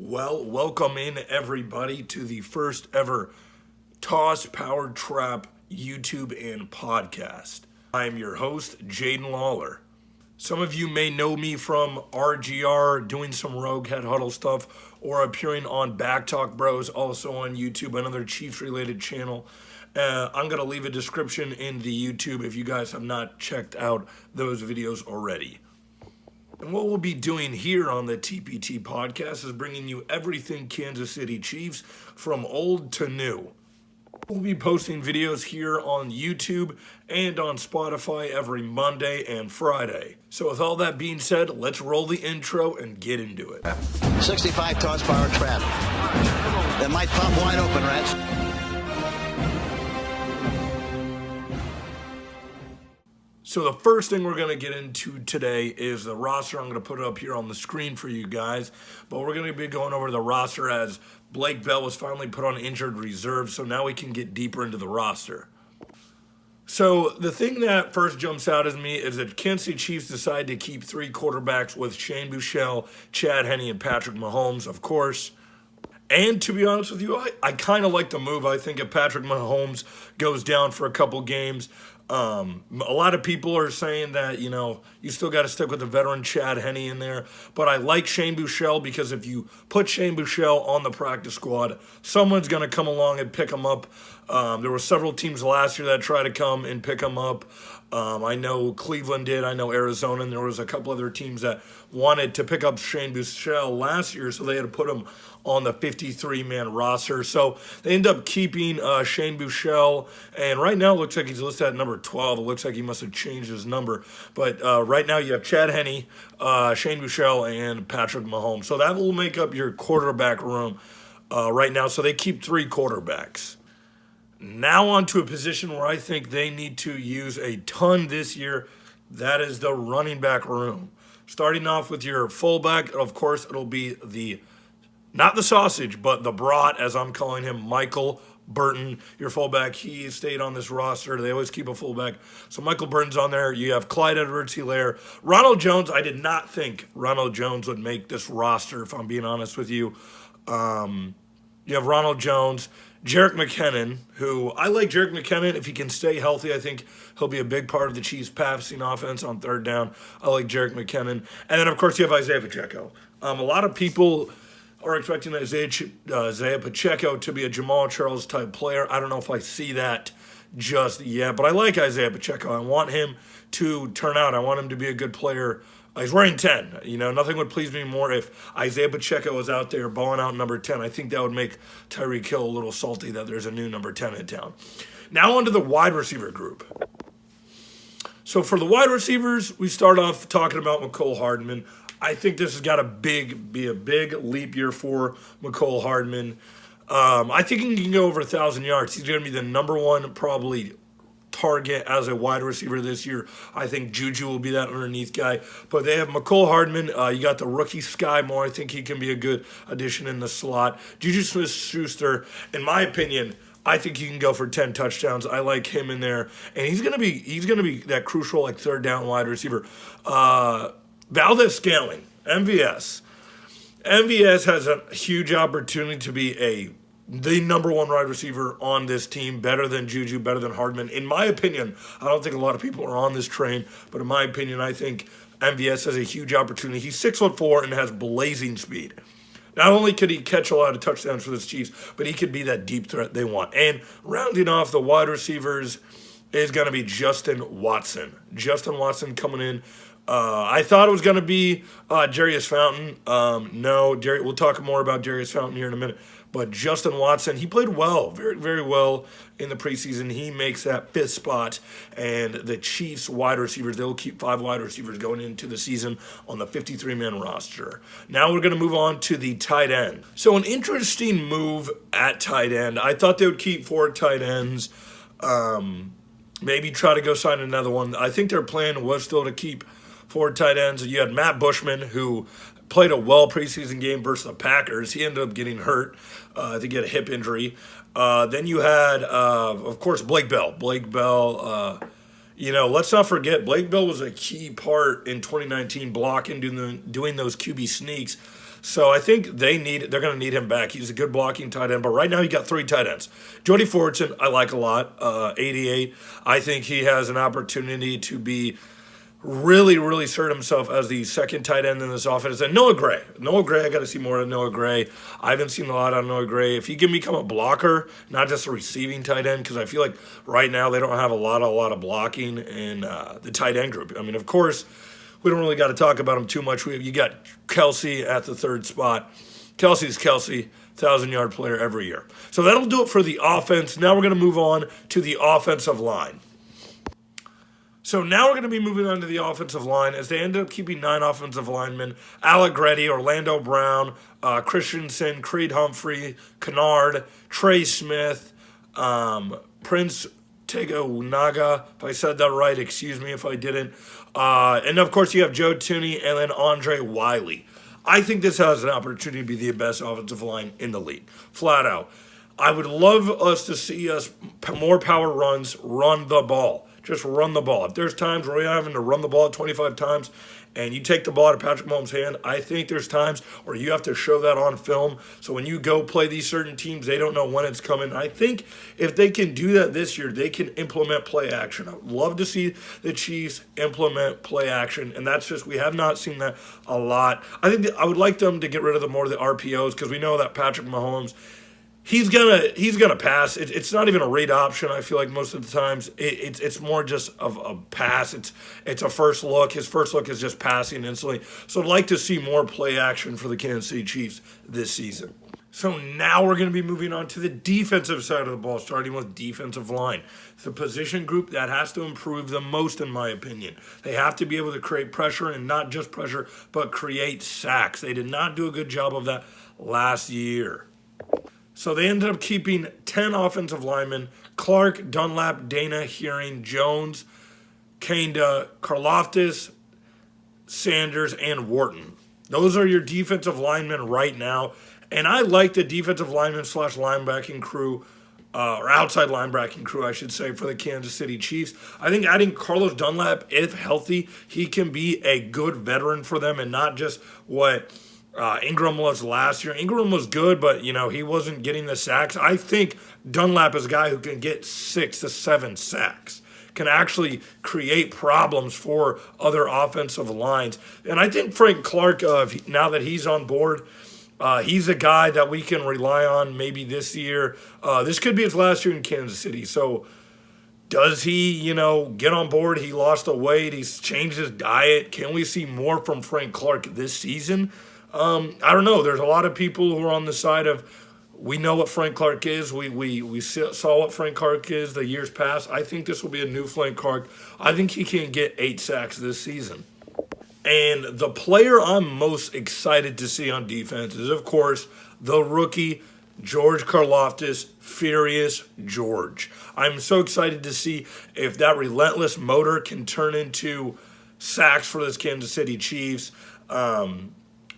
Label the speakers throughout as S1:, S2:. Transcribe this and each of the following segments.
S1: Well, welcome in everybody to the first ever Toss Powered Trap YouTube and podcast. I am your host, Jaden Lawler. Some of you may know me from RGR, doing some Rogue Head Huddle stuff, or appearing on Back Talk Bros, also on YouTube, another Chiefs-related channel. I'm going to leave a description in the YouTube if you guys have not checked out those videos already. And what we'll be doing here on the TPT podcast is bringing you everything Kansas City Chiefs from old to new. We'll be posting videos here on YouTube and on Spotify every Monday and Friday. So with all that being said, let's roll the intro and get into it.
S2: 65 toss power trap. That might pop wide open, Rats.
S1: So the first thing we're going to get into today is the roster. I'm going to put it up here on the screen for you guys. But we're going to be going over the roster as Blake Bell was finally put on injured reserve. So now we can get deeper into the roster. So the thing that first jumps out at me is that Kansas City Chiefs decided to keep three quarterbacks with Shane Buechele, Chad Henne, and Patrick Mahomes, of course. And to be honest with you, I kind of like the move. I think if Patrick Mahomes goes down for a couple games, a lot of people are saying that, you still got to stick with the veteran Chad Henne in there. But I like Shane Buechele because if you put Shane Buechele on the practice squad, someone's going to come along and pick him up. There were several teams last year that tried to come and pick him up. I know Cleveland did. I know Arizona. And there was a couple other teams that wanted to pick up Shane Buechele last year, so they had to put him on the 53-man roster. So they end up keeping Shane Buechele, and right now it looks like he's listed at number 12. It looks like he must have changed his number. But right now you have Chad Henne, Shane Buechele, and Patrick Mahomes. So that will make up your quarterback room right now. So they keep three quarterbacks. Now on to a position where I think they need to use a ton this year. That is the running back room. Starting off with your fullback, of course, it'll be not the sausage, but the brat, as I'm calling him, Michael Burton, your fullback. He stayed on this roster. They always keep a fullback. So Michael Burton's on there. You have Clyde Edwards-Helaire. Ronald Jones, I did not think Ronald Jones would make this roster, if I'm being honest with you. You have Ronald Jones. Jerick McKinnon, who I like Jerick McKinnon. If he can stay healthy, I think he'll be a big part of the Chiefs' passing offense on third down. I like Jerick McKinnon. And then, of course, you have Isaiah Pacheco. A lot of people are expecting Isaiah Pacheco to be a Jamal Charles-type player. I don't know if I see that just yet, but I like Isaiah Pacheco. I want him to turn out. I want him to be a good player. He's wearing 10. Nothing would please me more if Isaiah Pacheco was out there balling out number 10. I think that would make Tyreek Hill a little salty that there's a new number 10 in town. Now on to the wide receiver group. So for the wide receivers, we start off talking about Mecole Hardman. I think this has got to be a big leap year for Mecole Hardman. I think he can go over 1,000 yards. He's going to be the number one probably target as a wide receiver this year. I think Juju will be that underneath guy. But they have Mecole Hardman. You got the rookie Sky Moore. I think he can be a good addition in the slot. Juju Smith-Schuster, in my opinion, I think he can go for 10 touchdowns. I like him in there. And he's gonna be that crucial third down wide receiver. Valdes-Scantling, MVS. MVS has a huge opportunity to be the number one wide receiver on this team, better than Juju, better than Hardman. In my opinion, I don't think a lot of people are on this train, but in my opinion, I think MVS has a huge opportunity. He's 6'4" and has blazing speed. Not only could he catch a lot of touchdowns for the Chiefs, but he could be that deep threat they want. And rounding off the wide receivers is going to be Justin Watson. Justin Watson coming in. I thought it was going to be Darius Fountain. No, we'll talk more about Darius Fountain here in a minute. But Justin Watson, he played well, very, very well in the preseason. He makes that fifth spot. And the Chiefs wide receivers, they'll keep 5 wide receivers going into the season on the 53-man roster. Now we're going to move on to the tight end. So an interesting move at tight end. I thought they would keep 4 tight ends. Maybe try to go sign another one. I think their plan was still to keep 4 tight ends. You had Matt Bushman, who played a well preseason game versus the Packers. He ended up getting hurt. I think he had a hip injury. Then you had, of course, Blake Bell. Blake Bell, let's not forget, Blake Bell was a key part in 2019 blocking, doing those QB sneaks. So I think they're going to need him back. He's a good blocking tight end, but right now you got 3 tight ends. Jody Fortson, I like a lot, 88. I think he has an opportunity to be really, really assert himself as the second tight end in this offense. And Noah Gray, I got to see more of Noah Gray. I haven't seen a lot on Noah Gray. If he can become a blocker, not just a receiving tight end, because I feel like right now they don't have a lot of blocking in the tight end group. I mean, of course, we don't really got to talk about him too much. You got Kelsey at the 3rd spot. Kelsey's Kelsey, 1,000-yard player every year. So that'll do it for the offense. Now we're going to move on to the offensive line. So now we're going to be moving on to the offensive line as they ended up keeping 9 offensive linemen: Alec Reddy, Orlando Brown, Christensen, Creed Humphrey, Kennard, Trey Smith, Prince Tegonaga, if I said that right, excuse me if I didn't. And of course you have Joe Tooney and then Andre Wiley. I think this has an opportunity to be the best offensive line in the league, flat out. I would love us to see us more power runs, run the ball. Just run the ball. If there's times where you're having to run the ball 25 times and you take the ball out of Patrick Mahomes' hand, I think there's times where you have to show that on film. So when you go play these certain teams, they don't know when it's coming. I think if they can do that this year, they can implement play action. I would love to see the Chiefs implement play action, and that's just, we have not seen that a lot. I think I would like them to get rid of more of the RPOs because we know that Patrick Mahomes, he's gonna pass. It's not even a read option. I feel like most of the times it's more just of a pass. It's a first look. His first look is just passing instantly. So I'd like to see more play action for the Kansas City Chiefs this season. So now we're going to be moving on to the defensive side of the ball, starting with defensive line. It's the position group that has to improve the most, in my opinion. They have to be able to create pressure, and not just pressure, but create sacks. They did not do a good job of that last year. So they ended up keeping 10 offensive linemen: Clark, Dunlap, Dana, Hearing, Jones, Kanda, Karlaftis, Sanders, and Wharton. Those are your defensive linemen right now. And I like the defensive lineman / linebacking crew, or outside linebacking crew, I should say, for the Kansas City Chiefs. I think adding Carlos Dunlap, if healthy, he can be a good veteran for them and not just what Ingram was last year. Ingram was good, but, he wasn't getting the sacks. I think Dunlap is a guy who can get 6 to 7 sacks, can actually create problems for other offensive lines. And I think Frank Clark, now that he's on board, he's a guy that we can rely on maybe this year. This could be his last year in Kansas City. So does he, get on board? He lost the weight. He's changed his diet. Can we see more from Frank Clark this season? I don't know. There's a lot of people who are on the side of, we know what Frank Clark is. We saw what Frank Clark is the years past. I think this will be a new Frank Clark. I think he can get 8 sacks this season. And the player I'm most excited to see on defense is, of course, the rookie, George Karlaftis, Furious George. I'm so excited to see if that relentless motor can turn into sacks for this Kansas City Chiefs.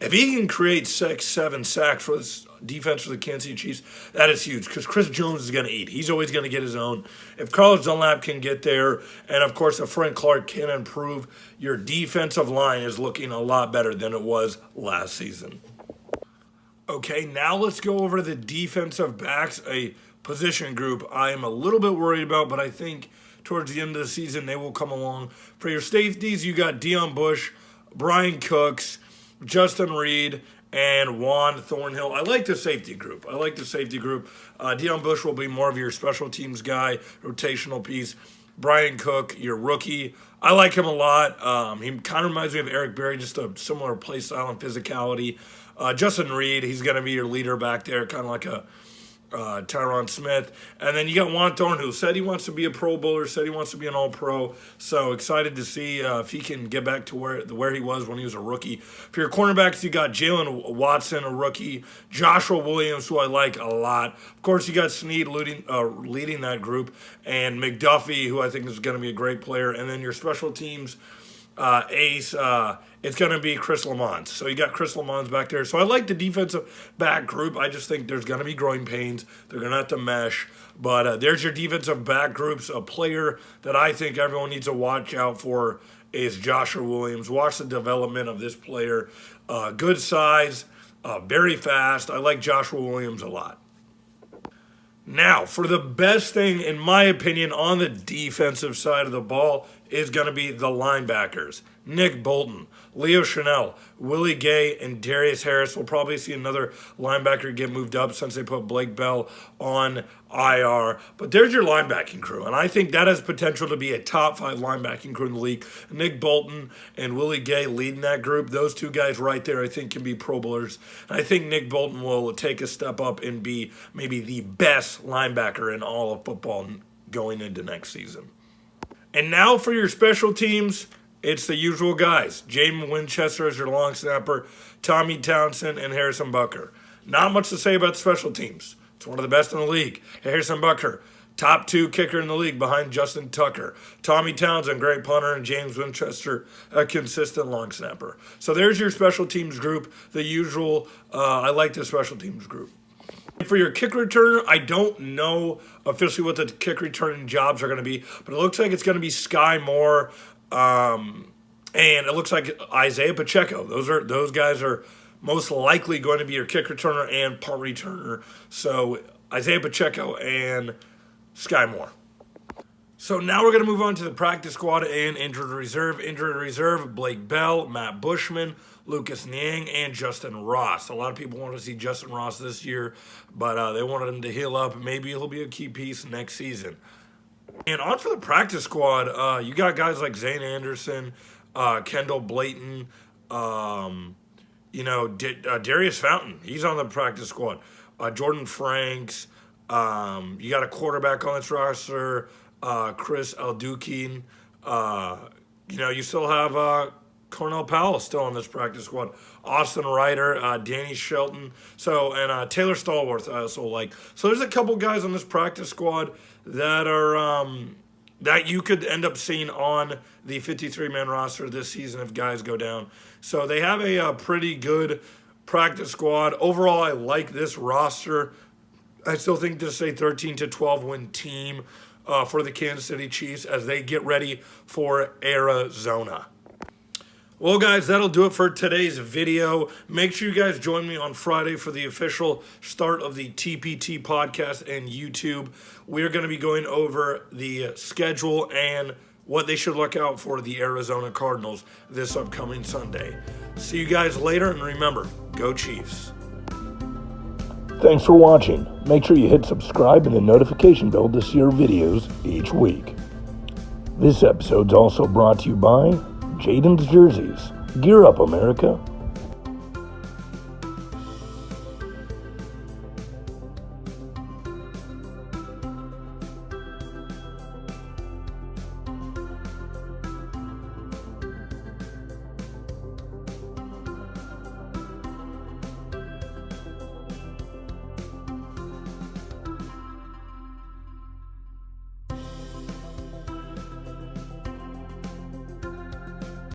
S1: If he can create 6, 7 sacks for this defense for the Kansas City Chiefs, that is huge because Chris Jones is going to eat. He's always going to get his own. If Carlos Dunlap can get there, and of course if Frank Clark can improve, your defensive line is looking a lot better than it was last season. Okay, now let's go over the defensive backs, a position group I am a little bit worried about, but I think towards the end of the season they will come along. For your safeties, you got Deon Bush, Brian Cooks, Justin Reed, and Juan Thornhill. I like the safety group. Deon Bush will be more of your special teams guy, rotational piece. Brian Cook, your rookie. I like him a lot. He kind of reminds me of Eric Berry, just a similar play style and physicality. Justin Reed, he's going to be your leader back there, kind of like a Tyron Smith. And then you got Juan Thornhill, who said he wants to be a Pro Bowler, said he wants to be an All-Pro. So excited to see if he can get back to where he was when he was a rookie. For your cornerbacks, you got Jalen Watson, a rookie. Joshua Williams, who I like a lot. Of course, you got Snead leading that group. And McDuffie, who I think is going to be a great player. And then your special teams ace, it's going to be Chris Lamont. So you got Chris Lamont back there. So I like the defensive back group. I just think there's going to be growing pains. They're going to have to mesh. But there's your defensive back groups. A player that I think everyone needs to watch out for is Joshua Williams. Watch the development of this player. Good size, very fast. I like Joshua Williams a lot. Now, for the best thing, in my opinion, on the defensive side of the ball is going to be the linebackers. Nick Bolton, Leo Chenal, Willie Gay, and Darius Harris. We'll probably see another linebacker get moved up since they put Blake Bell on IR. But there's your linebacking crew, and I think that has potential to be a top 5 linebacking crew in the league. Nick Bolton and Willie Gay leading that group. Those two guys right there I think can be Pro Bowlers. And I think Nick Bolton will take a step up and be maybe the best linebacker in all of football going into next season. And now for your special teams, it's the usual guys. Jaden Winchester as your long snapper, Tommy Townsend, and Harrison Butker. Not much to say about special teams. It's one of the best in the league. Harrison Butker, top 2 kicker in the league behind Justin Tucker. Tommy Townsend, great punter, and James Winchester, a consistent long snapper. So there's your special teams group. The usual, I like the special teams group. For your kick returner, I don't know officially what the kick returning jobs are going to be, but it looks like it's going to be Sky Moore, and it looks like Isaiah Pacheco. Those guys are most likely going to be your kick returner and punt returner. So Isaiah Pacheco and Sky Moore. So now we're going to move on to the practice squad and injured reserve. Injured reserve, Blake Bell, Matt Bushman, Lucas Niang, and Justin Ross. A lot of people want to see Justin Ross this year, but they wanted him to heal up. Maybe he'll be a key piece next season. And on for the practice squad, you got guys like Zane Anderson, Kendall Blayton, Darius Fountain. He's on the practice squad. Jordan Franks. You got a quarterback on this roster, Chris Aldukin. You still have Cornell Powell still on this practice squad. Austin Ryder, Danny Shelton. And Taylor Stallworth I also like. So there's a couple guys on this practice squad that are that you could end up seeing on the 53-man roster this season if guys go down. So they have a pretty good practice squad. Overall, I like this roster. I still think this is a 13-12 win team for the Kansas City Chiefs as they get ready for Arizona. Well, guys, that'll do it for today's video. Make sure you guys join me on Friday for the official start of the TPT podcast and YouTube. We're going to be going over the schedule and what they should look out for the Arizona Cardinals this upcoming Sunday. See you guys later, and remember, go Chiefs.
S3: Thanks for watching. Make sure you hit subscribe and the notification bell to see our videos each week. This episode's also brought to you by Jaden's Jerseys. Gear up, America.